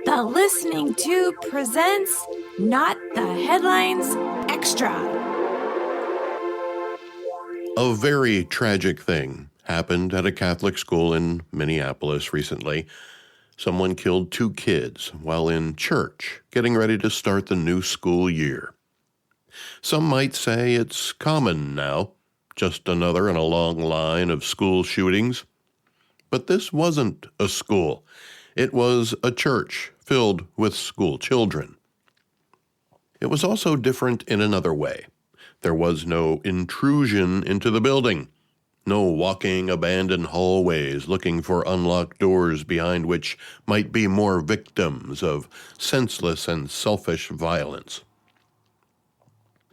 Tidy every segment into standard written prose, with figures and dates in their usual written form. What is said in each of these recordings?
The Listening To presents Not the Headlines Extra. A very tragic thing happened at a Catholic school in Minneapolis recently. Someone killed 2 kids while in church, getting ready to start the new school year. Some might say it's common now, just another in a long line of school shootings. But this wasn't a school. It was a church filled with school children. It was also different in another way. There was no intrusion into the building, no walking abandoned hallways looking for unlocked doors behind which might be more victims of senseless and selfish violence.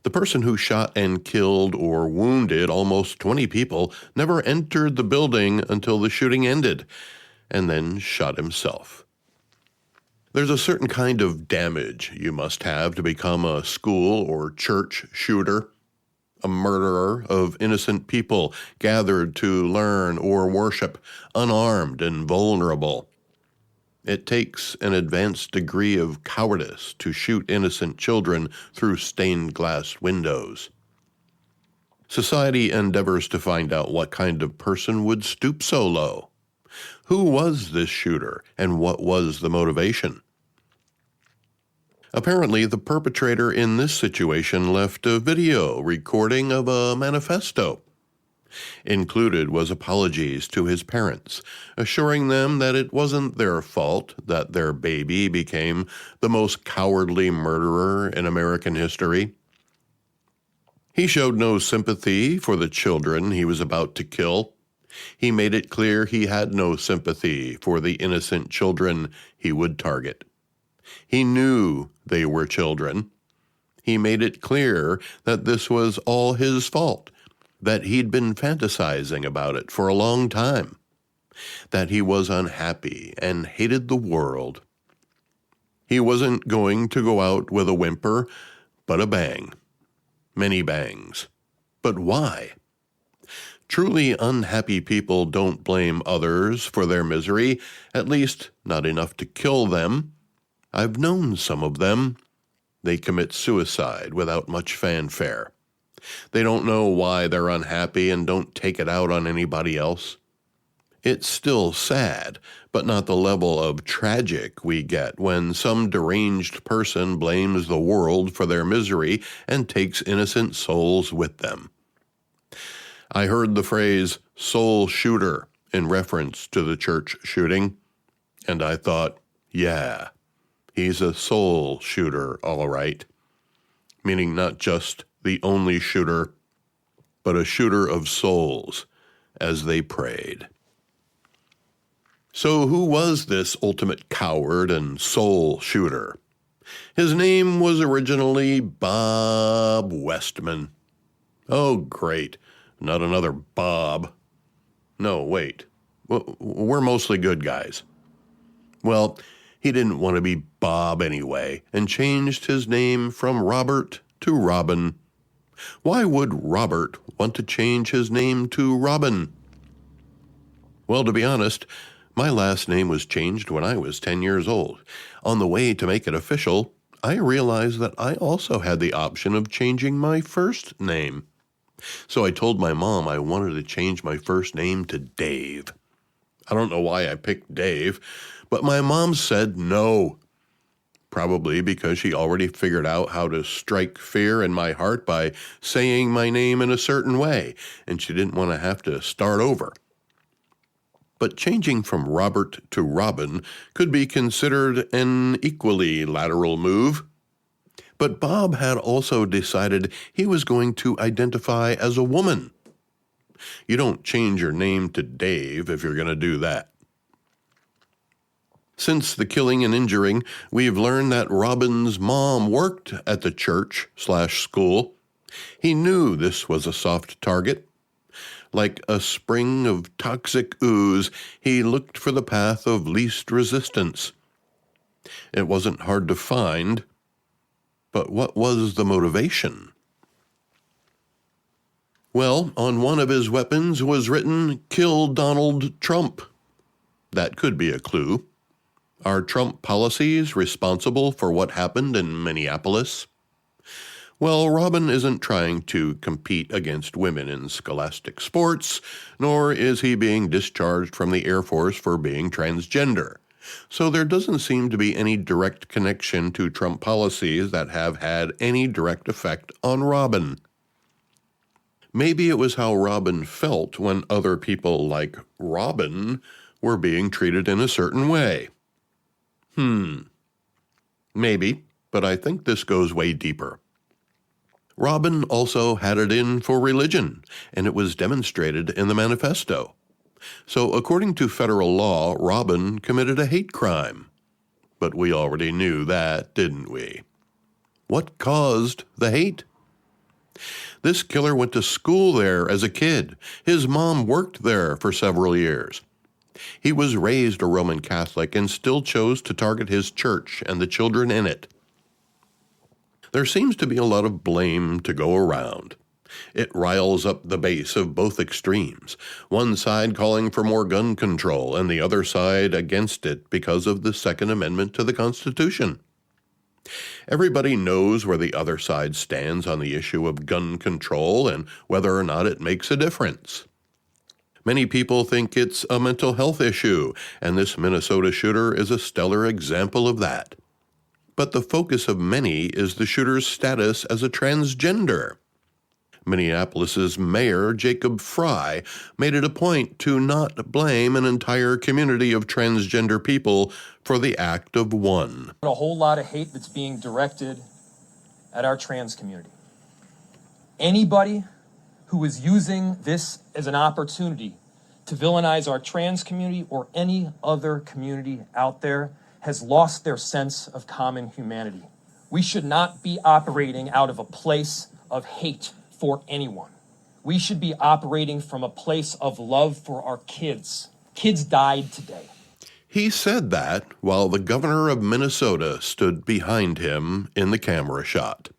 The person who shot and killed or wounded almost 20 people never entered the building until the shooting ended, and then shot himself. There's a certain kind of damage you must have to become a school or church shooter, a murderer of innocent people gathered to learn or worship, unarmed and vulnerable. It takes an advanced degree of cowardice to shoot innocent children through stained glass windows. Society endeavors to find out what kind of person would stoop so low. Who was this shooter, and what was the motivation? Apparently, the perpetrator in this situation left a video recording of a manifesto. Included was apologies to his parents, assuring them that it wasn't their fault that their baby became the most cowardly murderer in American history. He showed no sympathy for the children he was about to kill. He made it clear he had no sympathy for the innocent children he would target. He knew they were children. He made it clear that this was all his fault, that he'd been fantasizing about it for a long time, that he was unhappy and hated the world. He wasn't going to go out with a whimper, but a bang. Many bangs. But why? Truly unhappy people don't blame others for their misery, at least not enough to kill them. I've known some of them. They commit suicide without much fanfare. They don't know why they're unhappy and don't take it out on anybody else. It's still sad, but not the level of tragic we get when some deranged person blames the world for their misery and takes innocent souls with them. I heard the phrase soul shooter in reference to the church shooting, and I thought, yeah, he's a soul shooter, all right. Meaning not just the only shooter, but a shooter of souls as they prayed. So who was this ultimate coward and soul shooter? His name was originally Bob Westman. Oh, great. Not another Bob. No, wait. We're mostly good guys. Well, he didn't want to be Bob anyway, and changed his name from Robert to Robin. Why would Robert want to change his name to Robin? Well, to be honest, my last name was changed when I was 10 years old. On the way to make it official, I realized that I also had the option of changing my first name. So I told my mom I wanted to change my first name to Dave. I don't know why I picked Dave, but my mom said no. Probably because she already figured out how to strike fear in my heart by saying my name in a certain way, and she didn't want to have to start over. But changing from Robert to Robin could be considered an equally lateral move. But Bob had also decided he was going to identify as a woman. You don't change your name to Dave if you're going to do that. Since the killing and injuring, we've learned that Robin's mom worked at the church/school. He knew this was a soft target. Like a spring of toxic ooze, he looked for the path of least resistance. It wasn't hard to find, but what was the motivation? Well, on one of his weapons was written, "Kill Donald Trump." That could be a clue. Are Trump policies responsible for what happened in Minneapolis? Well, Robin isn't trying to compete against women in scholastic sports, nor is he being discharged from the Air Force for being transgender. So there doesn't seem to be any direct connection to Trump policies that have had any direct effect on Robin. Maybe it was how Robin felt when other people like Robin were being treated in a certain way. Maybe, but I think this goes way deeper. Robin also had it in for religion, and it was demonstrated in the manifesto. So according to federal law, Robin committed a hate crime. But we already knew that, didn't we? What caused the hate? This killer went to school there as a kid. His mom worked there for several years. He was raised a Roman Catholic and still chose to target his church and the children in it. There seems to be a lot of blame to go around. It riles up the base of both extremes, one side calling for more gun control and the other side against it because of the Second Amendment to the Constitution. Everybody knows where the other side stands on the issue of gun control and whether or not it makes a difference. Many people think it's a mental health issue, and this Minnesota shooter is a stellar example of that. But the focus of many is the shooter's status as a transgender. Minneapolis's mayor, Jacob Fry, made it a point to not blame an entire community of transgender people for the act of one. A whole lot of hate that's being directed at our trans community. Anybody who is using this as an opportunity to villainize our trans community or any other community out there has lost their sense of common humanity. We should not be operating out of a place of hate for anyone. We should be operating from a place of love for our kids. Kids died today. He said that while the governor of Minnesota stood behind him in the camera shot.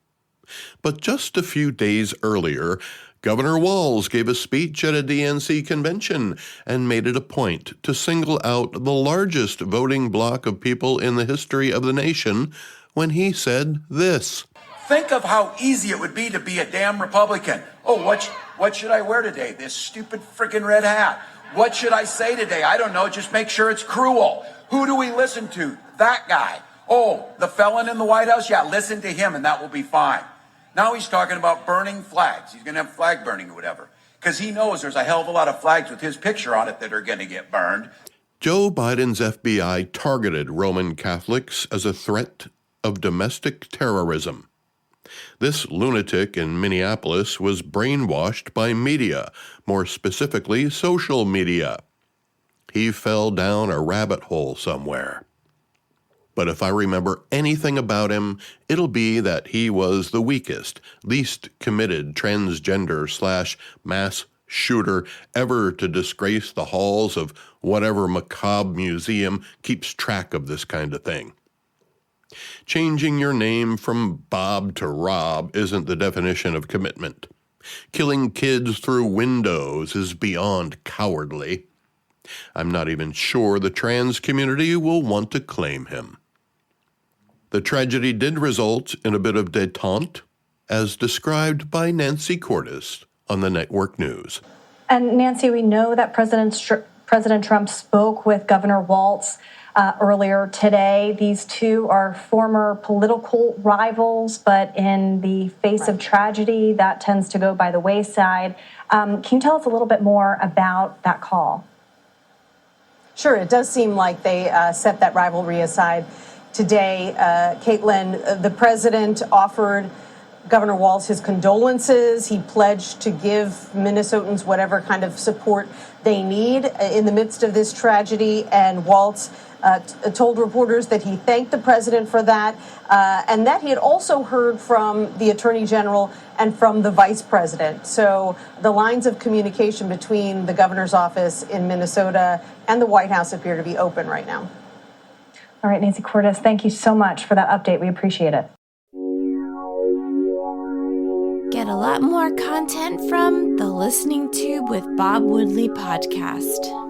But just a few days earlier, Governor Walz gave a speech at a DNC convention and made it a point to single out the largest voting bloc of people in the history of the nation when he said this. Think of how easy it would be to be a damn Republican. Oh, what should I wear today? This stupid freaking red hat. What should I say today? I don't know. Just make sure it's cruel. Who do we listen to? That guy. Oh, the felon in the White House? Yeah, listen to him and that will be fine. Now he's talking about burning flags. He's going to have flag burning or whatever. Because he knows there's a hell of a lot of flags with his picture on it that are going to get burned. Joe Biden's FBI targeted Roman Catholics as a threat of domestic terrorism. This lunatic in Minneapolis was brainwashed by media, more specifically social media. He fell down a rabbit hole somewhere. But if I remember anything about him, it'll be that he was the weakest, least committed transgender/mass shooter ever to disgrace the halls of whatever macabre museum keeps track of this kind of thing. Changing your name from Bob to Rob isn't the definition of commitment. Killing kids through windows is beyond cowardly. I'm not even sure the trans community will want to claim him. The tragedy did result in a bit of détente, as described by Nancy Cordes on the Network News. And Nancy, we know that President Trump spoke with Governor Walz earlier today. These two are former political rivals, but in the face of tragedy, that tends to go by the wayside. Can you tell us a little bit more about that call? Sure, it does seem like they set that rivalry aside today. Caitlin, the president offered Governor Walz his condolences. He pledged to give Minnesotans whatever kind of support they need in the midst of this tragedy. And Walz told reporters that he thanked the president for that, and that he had also heard from the attorney general and from the vice president. So the lines of communication between the governor's office in Minnesota and the White House appear to be open right now. All right, Nancy Cordes, thank you so much for that update. We appreciate it. Get a lot more content from the Listening Tube with Bob Woodley podcast.